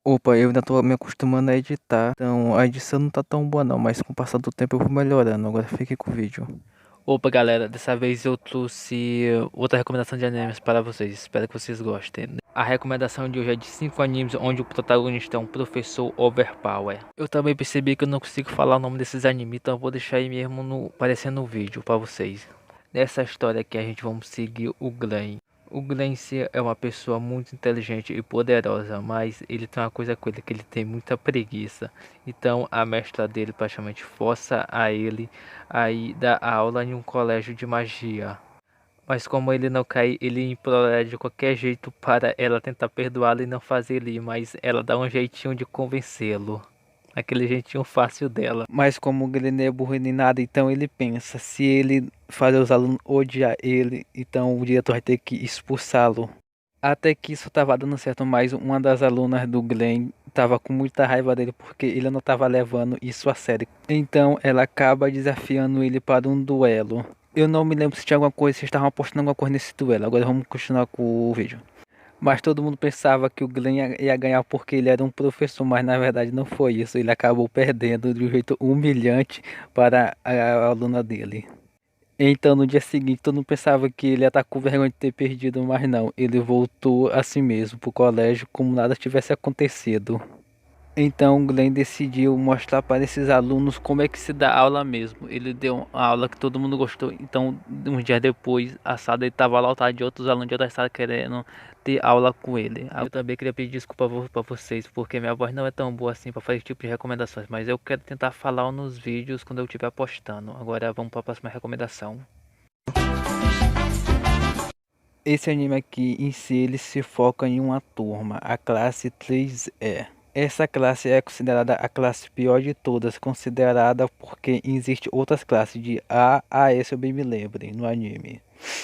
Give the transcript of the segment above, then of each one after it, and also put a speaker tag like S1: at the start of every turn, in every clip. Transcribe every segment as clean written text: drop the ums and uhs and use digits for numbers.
S1: Opa, eu ainda tô me acostumando a editar, então a edição não tá tão boa não, mas com o passar do tempo eu vou melhorando. Agora fique com o vídeo.
S2: Opa, galera, dessa vez eu trouxe outra recomendação de animes para vocês. Espero que vocês gostem. A recomendação de hoje é de 5 animes onde o protagonista é um professor overpower. Eu também percebi que eu não consigo falar o nome desses animes, então eu vou deixar aí mesmo aparecendo no vídeo para vocês. Nessa história aqui a gente vamos seguir o Glenn. O Glenn em si é uma pessoa muito inteligente e poderosa, mas ele tem uma coisa com ele, que ele tem muita preguiça. Então a mestra dele praticamente força a ele a ir dar aula em um colégio de magia. Mas como ele não cai, ele implora de qualquer jeito para ela tentar perdoá-lo e não fazer ele ir, mas ela dá um jeitinho de convencê-lo. Aquele jeitinho fácil dela.
S1: Mas como o Glenn é burro nem nada, então ele pensa, se ele fazer os alunos odiar ele, então o diretor vai ter que expulsá-lo. Até que isso tava dando certo, mas uma das alunas do Glenn tava com muita raiva dele porque ele não tava levando isso a sério. Então ela acaba desafiando ele para um duelo. Eu não me lembro se tinha alguma coisa, se estavam apostando alguma coisa nesse duelo. Agora vamos continuar com o vídeo. Mas todo mundo pensava que o Glenn ia ganhar porque ele era um professor, mas na verdade não foi isso. Ele acabou perdendo de um jeito humilhante para a aluna dele. Então no dia seguinte todo mundo pensava que ele ia estar com vergonha de ter perdido, mas não. Ele voltou a si mesmo pro colégio como nada tivesse acontecido. Então o Glenn decidiu mostrar para esses alunos como é que se dá aula mesmo. Ele deu uma aula que todo mundo gostou. Então, uns dias depois, a sala estava lotada de outros alunos de outra sala querendo ter aula com ele. Eu também queria pedir desculpa para vocês, porque minha voz não é tão boa assim para fazer esse tipo de recomendações. Mas eu quero tentar falar nos vídeos quando eu estiver postando. Agora vamos para a próxima recomendação. Esse anime aqui em si ele se foca em uma turma, a classe 3E. Essa classe é considerada a classe pior de todas, considerada porque existe outras classes de A a S, eu bem me lembre, no anime.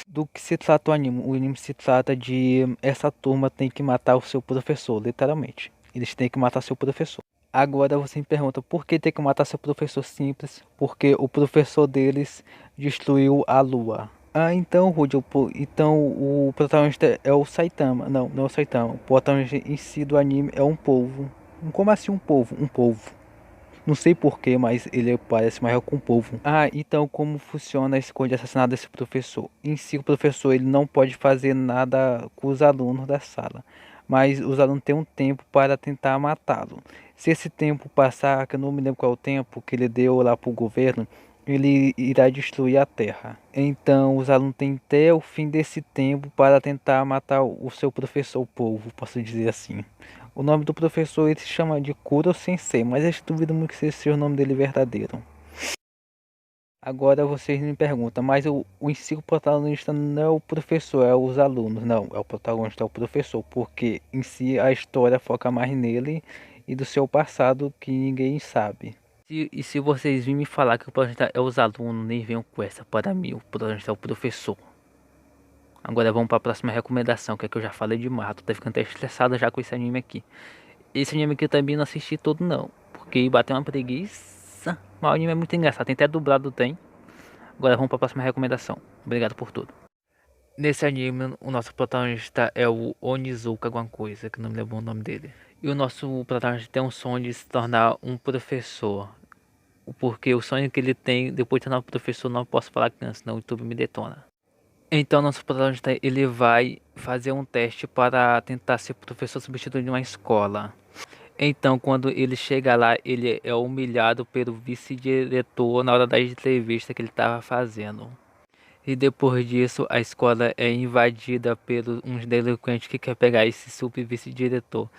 S1: Do que se trata o anime? O anime se trata de essa turma tem que matar o seu professor, literalmente. Eles têm que matar seu professor. Agora você me pergunta por que tem que matar seu professor? Simples, porque o professor deles destruiu a lua. Ah, então, Rudy, então o protagonista é o Saitama. Não, não é o Saitama. O protagonista em si do anime é um polvo. Como assim um polvo? Um polvo. Não sei porquê, mas ele parece maior com um polvo. Ah, então como funciona a escolha de assassinato desse professor? Em si, o professor ele não pode fazer nada com os alunos da sala. Mas os alunos têm um tempo para tentar matá-lo. Se esse tempo passar, que eu não me lembro qual é o tempo que ele deu lá para o governo, ele irá destruir a Terra. Então, os alunos têm até o fim desse tempo para tentar matar o seu professor, o povo, posso dizer assim. O nome do professor ele se chama de Kuro Sensei, mas eu duvido muito que esse seja o nome dele verdadeiro. Agora vocês me perguntam, mas o em si o protagonista não é o professor, é os alunos. Não, é o protagonista, é o professor, porque em si a história foca mais nele e do seu passado que ninguém sabe.
S2: E se vocês virem me falar que o protagonista é os alunos, nem venham com essa para mim. O protagonista é o professor. Agora vamos para a próxima recomendação, que é que eu já falei demais. Eu tô até ficando até estressado já com esse anime aqui. Esse anime aqui eu também não assisti todo não, porque bateu uma preguiça. Mas o anime é muito engraçado, tem até dublado, tem. Agora vamos para a próxima recomendação. Obrigado por tudo. Nesse anime, o nosso protagonista é o Onizuka alguma coisa, que não me lembro o nome dele. E o nosso protagonista tem um sonho de se tornar um professor. Porque o sonho que ele tem, depois de tornar um professor, não posso falar que senão o YouTube me detona. Então nosso protagonista ele vai fazer um teste para tentar ser professor substituto de uma escola. Então quando ele chega lá, ele é humilhado pelo vice-diretor na hora da entrevista que ele estava fazendo. E depois disso, a escola é invadida por uns delinquentes que quer pegar esse sub-vice-diretor.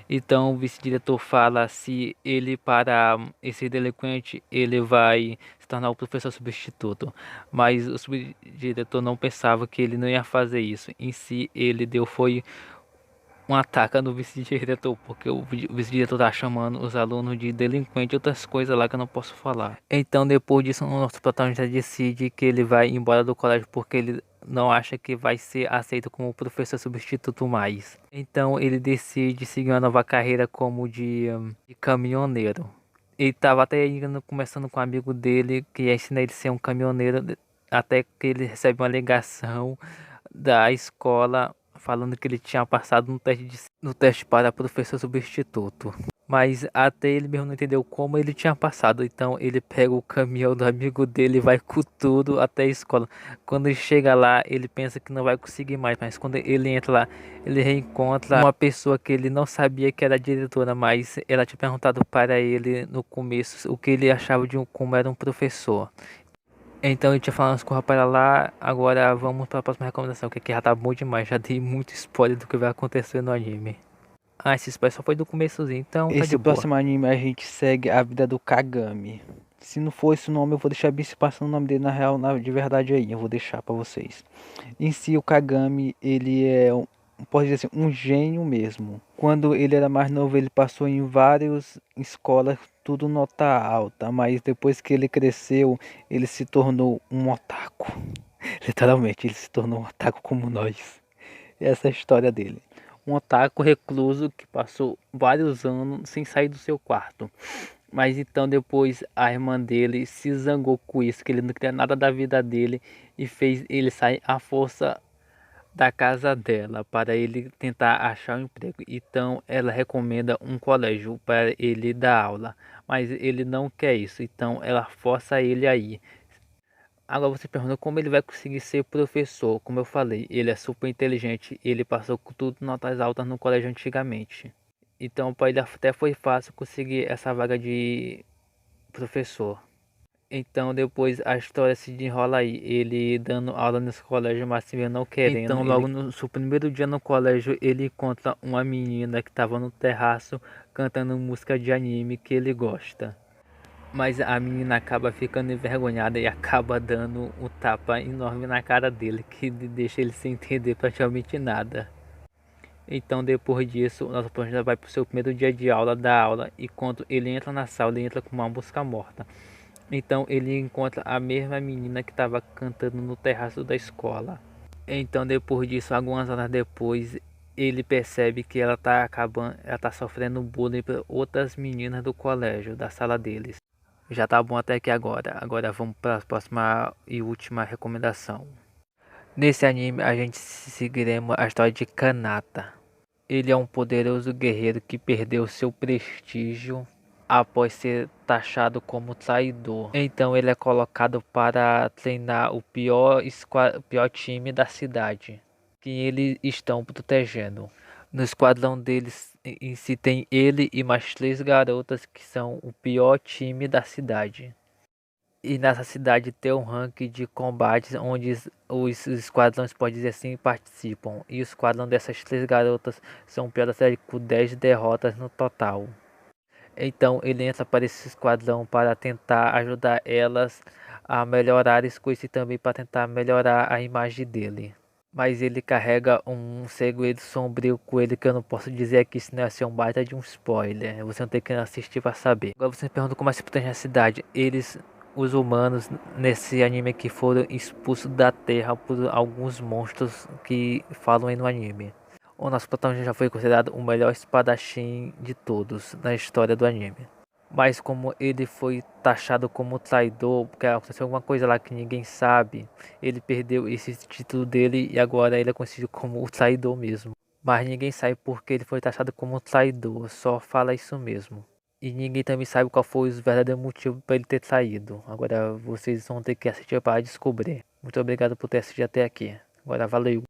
S2: Então o vice-diretor fala se ele parar esse delinquente, ele vai se tornar o professor substituto. Mas o subdiretor não pensava que ele não ia fazer isso. Em si, ele deu foi um ataque no vice-diretor, porque o vice-diretor tá chamando os alunos de delinquente e outras coisas lá que eu não posso falar. Então, depois disso, o nosso protagonista decide que ele vai embora do colégio porque ele não acha que vai ser aceito como professor substituto mais. Então, ele decide seguir uma nova carreira como de caminhoneiro. Ele estava até começando com um amigo dele que ia ensinar ele a ser um caminhoneiro, até que ele recebe uma ligação da escola falando que ele tinha passado no teste para professor substituto. Mas até ele mesmo não entendeu como ele tinha passado. Então ele pega o caminhão do amigo dele e vai com tudo até a escola. Quando ele chega lá, ele pensa que não vai conseguir mais. Mas quando ele entra lá, ele reencontra uma pessoa que ele não sabia que era a diretora. Mas ela tinha perguntado para ele no começo o que ele achava de como era um professor. Então ele tinha falado as coisas para lá. Agora vamos para a próxima recomendação, que aqui já tá bom demais. Já dei muito spoiler do que vai acontecer no anime. Ah, esse spoiler só foi do começozinho, então tá de
S1: Esse
S2: boa.
S1: próximo anime a gente segue a vida do Kagami. Se não for esse nome, eu vou deixar bem se passando o nome dele na real, de verdade aí. Eu vou deixar pra vocês. Em si, o Kagami, ele é, pode dizer assim, um gênio mesmo. Quando ele era mais novo, ele passou em várias escolas, tudo nota alta. Mas depois que ele cresceu, ele se tornou um otaku. Literalmente, ele se tornou um otaku como nós. Essa é a história dele.
S2: Um otaku recluso que passou vários anos sem sair do seu quarto. Mas então depois a irmã dele se zangou com isso, que ele não queria nada da vida dele e fez ele sair à força da casa dela para ele tentar achar um emprego. Então ela recomenda um colégio para ele dar aula, mas ele não quer isso, então ela força ele a ir. Agora você pergunta como ele vai conseguir ser professor. Como eu falei, ele é super inteligente, ele passou com tudo notas altas no colégio antigamente. Então para ele até foi fácil conseguir essa vaga de professor. Então depois a história se desenrola aí, ele dando aula nesse colégio, mas se não querendo. Então logo no seu primeiro dia no colégio, ele encontra uma menina que estava no terraço cantando música de anime que ele gosta. Mas a menina acaba ficando envergonhada e acaba dando um tapa enorme na cara dele, que deixa ele sem entender praticamente nada. Então depois disso, o nosso protagonista vai para o seu primeiro dia de aula, da aula, e quando ele entra na sala, ele entra com uma mosca morta. Então ele encontra a mesma menina que estava cantando no terraço da escola. Então depois disso, algumas horas depois, ele percebe que ela tá sofrendo bullying por outras meninas do colégio, da sala deles. Já tá bom até aqui agora. Agora vamos para a próxima e última recomendação. Nesse anime a gente seguiremos a história de Kanata. Ele é um poderoso guerreiro que perdeu seu prestígio após ser taxado como traidor. Então ele é colocado para treinar o pior time da cidade, que eles estão protegendo. No esquadrão deles em si tem ele e mais 3 garotas que são o pior time da cidade. E nessa cidade tem um ranking de combates onde os esquadrões, pode dizer assim, participam. E o esquadrão dessas 3 garotas são o pior da série com 10 derrotas no total. Então ele entra para esse esquadrão para tentar ajudar elas a melhorar as coisas e também para tentar melhorar a imagem dele. Mas ele carrega um segredo sombrio com ele que eu não posso dizer aqui, senão vai ser um baita de um spoiler. Você não tem que assistir para saber. Agora você me pergunta como se protege a cidade. Os humanos nesse anime aqui foram expulsos da Terra por alguns monstros que falam aí no anime. O nosso protagonista já foi considerado o melhor espadachim de todos na história do anime. Mas como ele foi taxado como traidor, porque aconteceu alguma coisa lá que ninguém sabe, ele perdeu esse título dele e agora ele é conhecido como o traidor mesmo. Mas ninguém sabe porque ele foi taxado como traidor, só fala isso mesmo. E ninguém também sabe qual foi o verdadeiro motivo para ele ter traído. Agora vocês vão ter que assistir para descobrir. Muito obrigado por ter assistido até aqui. Agora valeu.